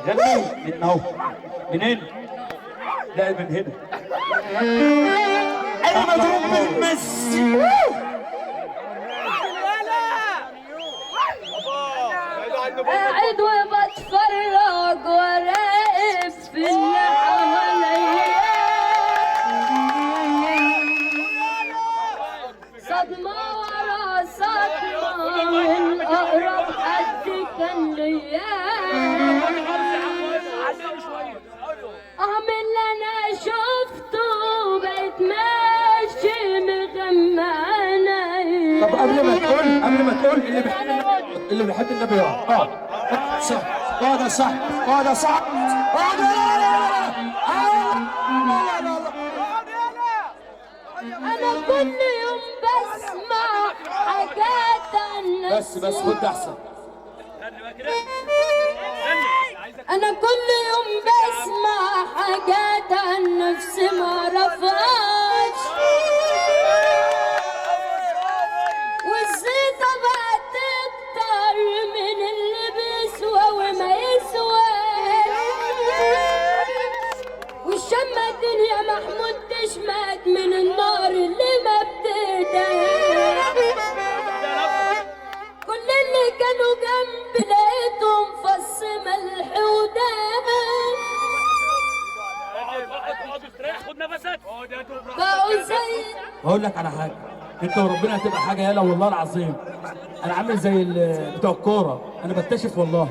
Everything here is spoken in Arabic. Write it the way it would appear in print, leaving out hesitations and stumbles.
غني من اهو. منين؟ لا من هنا. انا مضروب بالمس. قاعد وبتفرج وراقب في اللي حواليا، صدمة ورا صدمة من أقرب حد كان ليا. من اللي أنا شفته بقيت ماشي مغمانة. طب قبل ما تقول اللي بيحب النبي يقعد. صح. ده صح. ده صح. أنا كل يوم بسمع حاجات عن نفسي. بس خد احسن. أنا كل يوم بسمع حاجات عن نفسي معرفهاش، والزيطة بقت تكتر من اللي بيسوى وما يسواش، والشمة الدنيا محمود تشمت من النار اللي ما بتهداش. كل اللي كانوا جنبي لقيتهم فص ملح ودهب، خد نفسك. بقوا زي هقول لك على حاجه، انت وربنا هتبقى حاجه يالا والله العظيم. انا عامل زي بتوع الكوره، انا بكتشف والله.